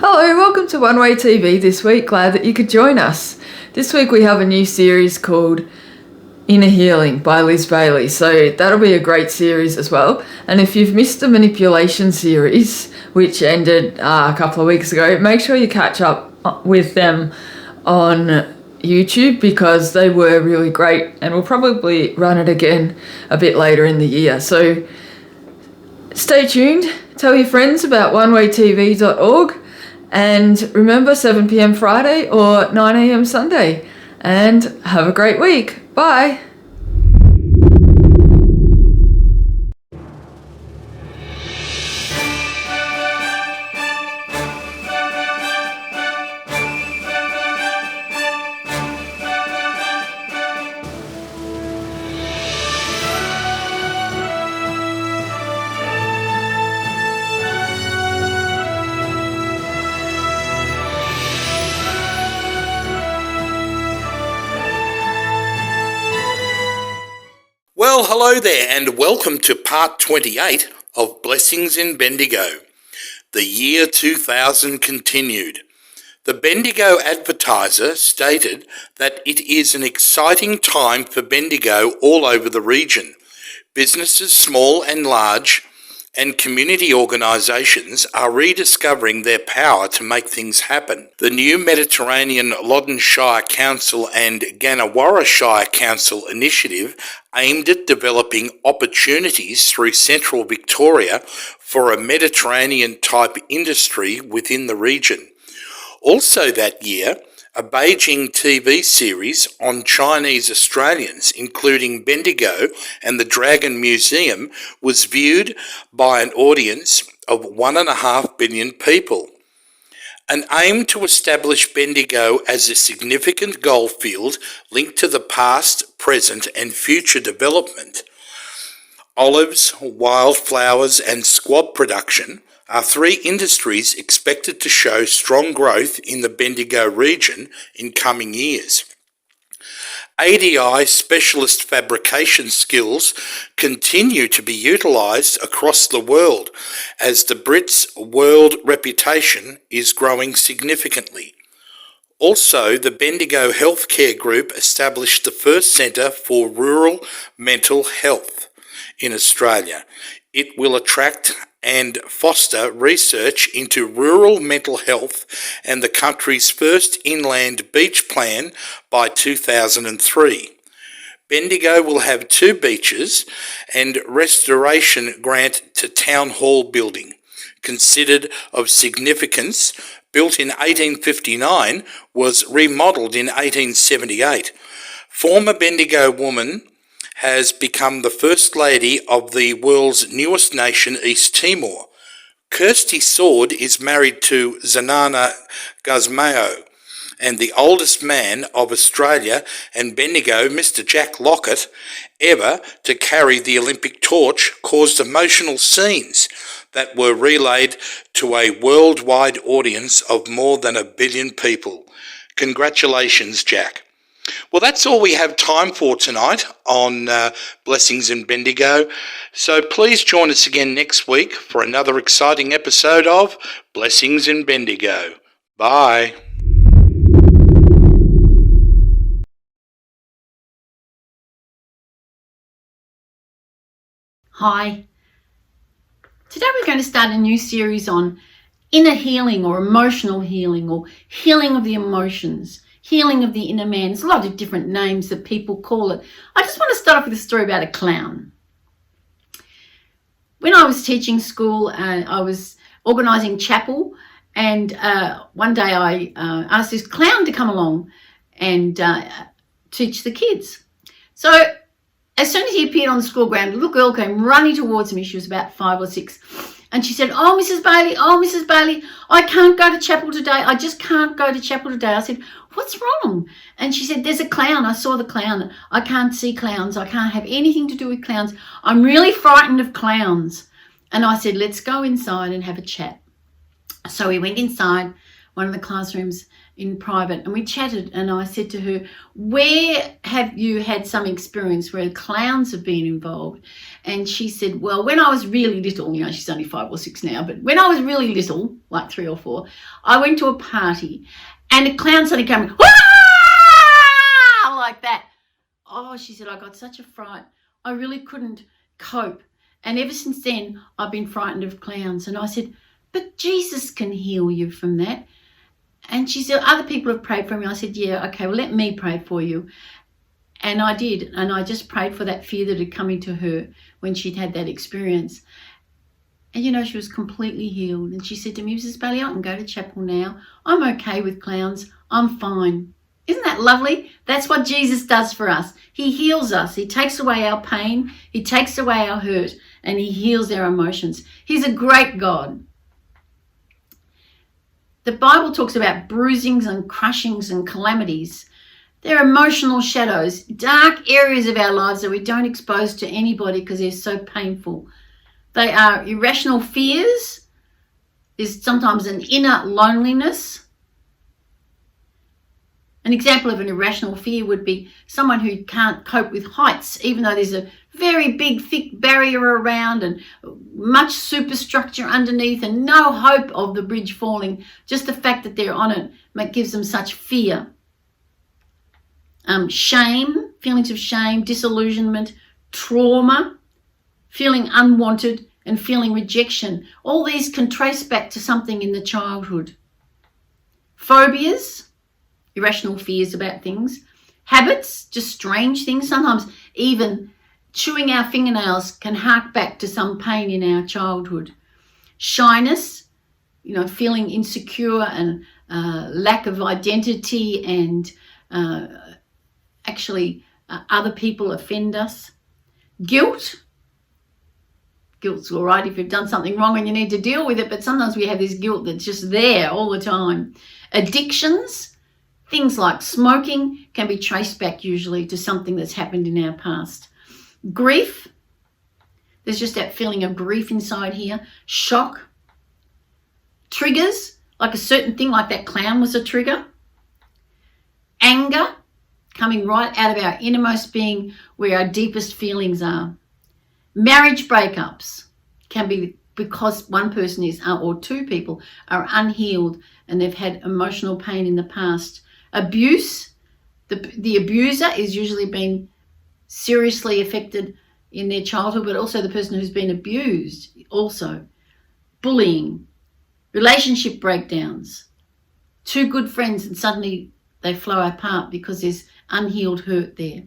Hello, welcome to One Way TV this week. Glad that you could join us. This week we have a new series called Inner Healing by Liz Bailey, so that'll be a great series as well. And if you've missed the manipulation series, which ended a couple of weeks ago, make sure you catch up with them on YouTube because they were really great, and we'll probably run it again a bit later in the year. So stay tuned, tell your friends about onewaytv.org, and remember 7 p.m. Friday or 9 a.m. Sunday. And have a great week. Bye. Well, hello there and welcome to part 28 of Blessings in Bendigo. The year 2000 continued. The Bendigo Advertiser stated that it is an exciting time for Bendigo all over the region. Businesses, small and large, and community organisations are rediscovering their power to make things happen. The new Mediterranean Loddon Shire Council and Gannawarra Shire Council initiative aimed at developing opportunities through central Victoria for a Mediterranean-type industry within the region. Also that year, a Beijing TV series on Chinese Australians, including Bendigo and the Dragon Museum, was viewed by an audience of 1.5 billion people. An aim to establish Bendigo as a significant goldfield linked to the past, present and future development. Olives, wildflowers and squab production are three industries expected to show strong growth in the Bendigo region in coming years. ADI specialist fabrication skills continue to be utilised across the world as the Brits' world reputation is growing significantly. Also, the Bendigo Healthcare Group established the first centre for rural mental health in Australia. It will attract and foster research into rural mental health and the country's first inland beach plan by 2003. Bendigo will have 2 beaches and restoration grant to town hall building. Considered of significance, built in 1859, was remodelled in 1878. Former Bendigo woman has become the First Lady of the world's newest nation, East Timor. Kirsty Sword is married to Zanana Guzmao, and the oldest man of Australia and Bendigo, Mr. Jack Lockett, ever to carry the Olympic torch, caused emotional scenes that were relayed to a worldwide audience of more than 1 billion people. Congratulations, Jack. Well, that's all we have time for tonight on Blessings in Bendigo. So please join us again next week for another exciting episode of Blessings in Bendigo. Bye. Hi. Today we're going to start a new series on inner healing or emotional healing or healing of the emotions. Healing of the inner man. There's a lot of different names that people call it. I just want to start off with a story about a clown. When I was teaching school, I was organising chapel, and one day I asked this clown to come along and teach the kids. So as soon as he appeared on the school ground, a little girl came running towards me. She was about 5 or 6. And she said, oh, Mrs. Bailey, I can't go to chapel today. I just can't go to chapel today. I said, what's wrong? And she said, there's a clown. I saw the clown. I can't see clowns. I can't have anything to do with clowns. I'm really frightened of clowns. And I said, let's go inside and have a chat. So we went inside. one of the classrooms in private, and we chatted, and I said to her, where have you had some experience where clowns have been involved? And she said, well, when I was really little, she's only 5 or 6 now, but when I was really little, like 3 or 4, I went to a party and a clown suddenly came, Wah! Like that. Oh, she said, I got such a fright. I really couldn't cope. And ever since then, I've been frightened of clowns. And I said, but Jesus can heal you from that. And she said, other people have prayed for me. I said, yeah, okay, well, let me pray for you. And I did. And I just prayed for that fear that had come into her when she'd had that experience. And, she was completely healed. And she said to me, Mrs. Bailey, I can go to chapel now. I'm okay with clowns. I'm fine. Isn't that lovely? That's what Jesus does for us. He heals us. He takes away our pain. He takes away our hurt. And he heals our emotions. He's a great God. The Bible talks about bruisings and crushings and calamities. They're emotional shadows, dark areas of our lives that we don't expose to anybody because they're so painful. They are irrational fears. There's sometimes an inner loneliness. An example of an irrational fear would be someone who can't cope with heights, even though there's a very big, thick barrier around and much superstructure underneath and no hope of the bridge falling. Just the fact that they're on it gives them such fear. Shame, feelings of shame, disillusionment, trauma, feeling unwanted and feeling rejection. All these can trace back to something in the childhood. Phobias, irrational fears about things. Habits, just strange things. Sometimes even chewing our fingernails can hark back to some pain in our childhood. Shyness, feeling insecure and lack of identity and other people offend us. Guilt's all right if you've done something wrong and you need to deal with it, but sometimes we have this guilt that's just there all the time. Addictions, things like smoking can be traced back usually to something that's happened in our past. Grief, there's just that feeling of grief inside here. Shock. Triggers, like a certain thing, like that clown was a trigger. Anger, coming right out of our innermost being where our deepest feelings are. Marriage breakups can be because one person is, or two people are unhealed and they've had emotional pain in the past. Abuse, the abuser is usually been seriously affected in their childhood, but also the person who's been abused also. Bullying, relationship breakdowns, two good friends and suddenly they flow apart because there's unhealed hurt there.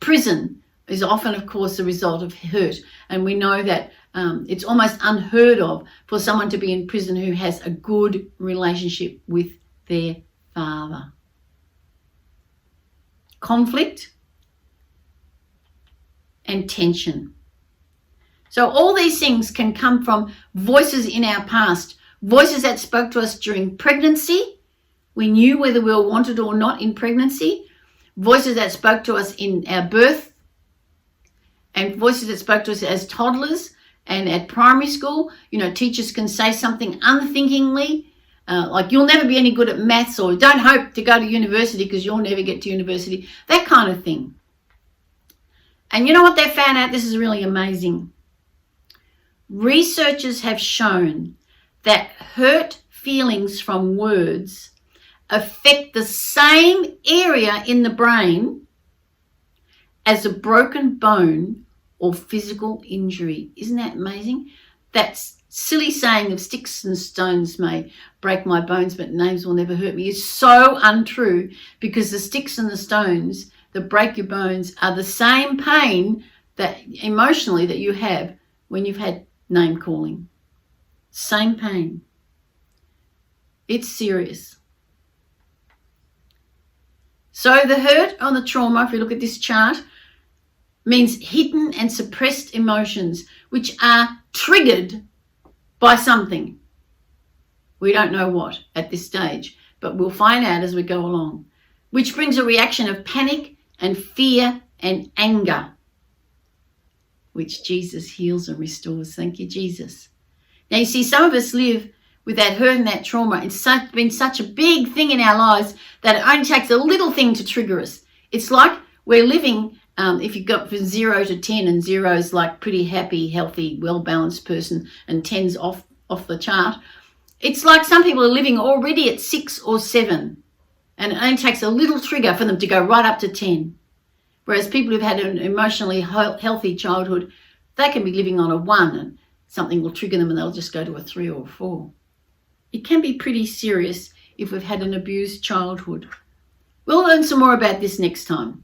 Prison is often, of course, the result of hurt, and we know that it's almost unheard of for someone to be in prison who has a good relationship with their father. Conflict and tension. So all these things can come from voices in our past, voices that spoke to us during pregnancy. We knew whether we were wanted or not in pregnancy. Voices that spoke to us in our birth, and voices that spoke to us as toddlers and at primary school. Teachers can say something unthinkingly, like you'll never be any good at maths, or don't hope to go to university because you'll never get to university, that kind of thing. And you know what they found out? This is really amazing. Researchers have shown that hurt feelings from words affect the same area in the brain as a broken bone or physical injury. Isn't that amazing? That silly saying of sticks and stones may break my bones, but names will never hurt me is so untrue, because the sticks and the stones that break your bones are the same pain that emotionally that you have when you've had name calling. Same pain. It's serious. So the hurt or the trauma, if you look at this chart, means hidden and suppressed emotions which are triggered by something. We don't know what at this stage, but we'll find out as we go along, which brings a reaction of panic and fear and anger, which Jesus heals and restores. Thank you, Jesus. Now, you see, some of us live without hurting that trauma. It's been such a big thing in our lives that it only takes a little thing to trigger us. It's like we're living, if you got from 0 to 10, and 0 is like pretty happy, healthy, well-balanced person, and 10's off the chart. It's like some people are living already at 6 or 7, and it only takes a little trigger for them to go right up to 10. Whereas people who've had an emotionally healthy childhood, they can be living on a 1 and something will trigger them and they'll just go to a 3 or a 4. It can be pretty serious if we've had an abused childhood. We'll learn some more about this next time.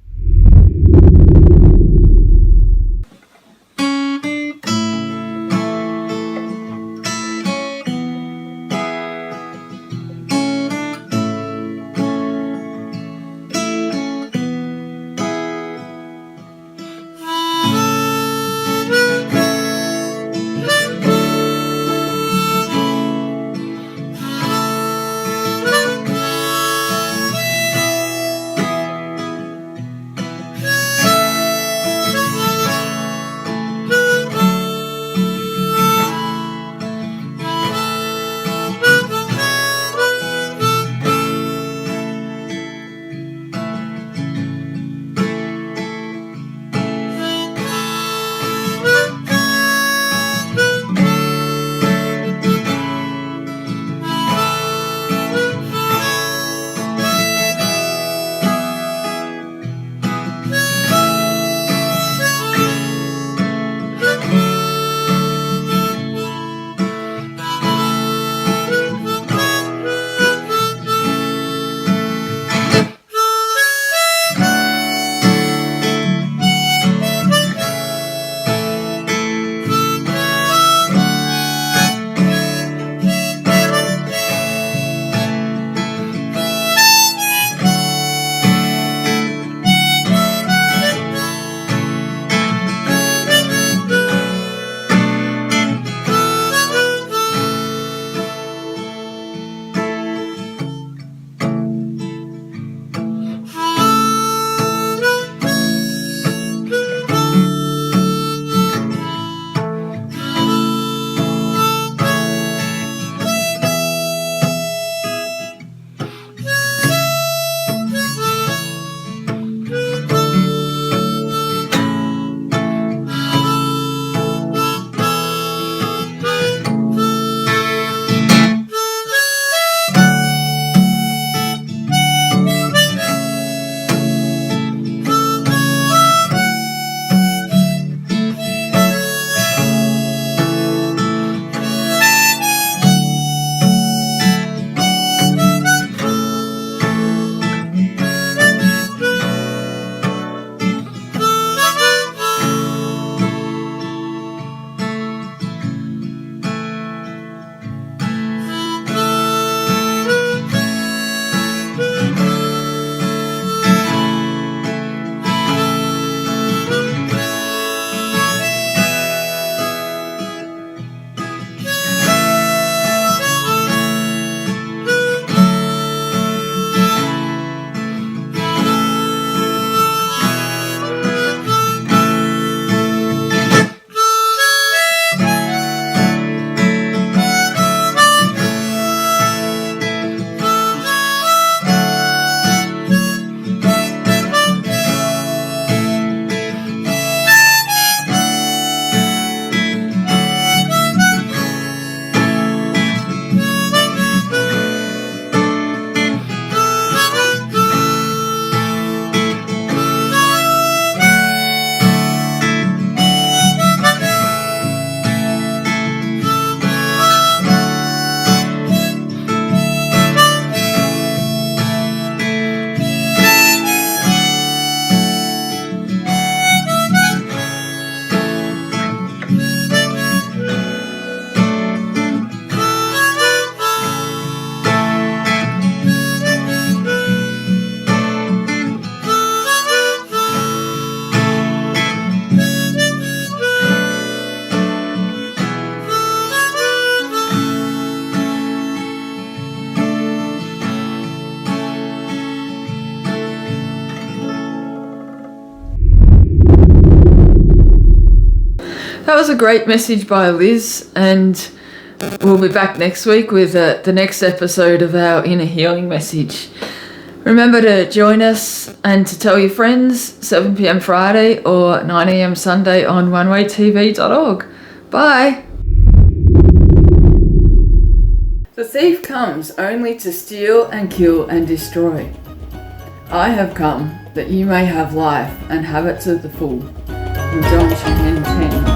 That was a great message by Liz, and We'll be back next week with the next episode of our Inner Healing message. Remember to join us and to tell your friends, 7 p.m. Friday or 9 a.m. Sunday on onewaytv.org. Bye. The thief comes only to steal and kill and destroy. I have come that you may have life and have it to the full. From John 10:10.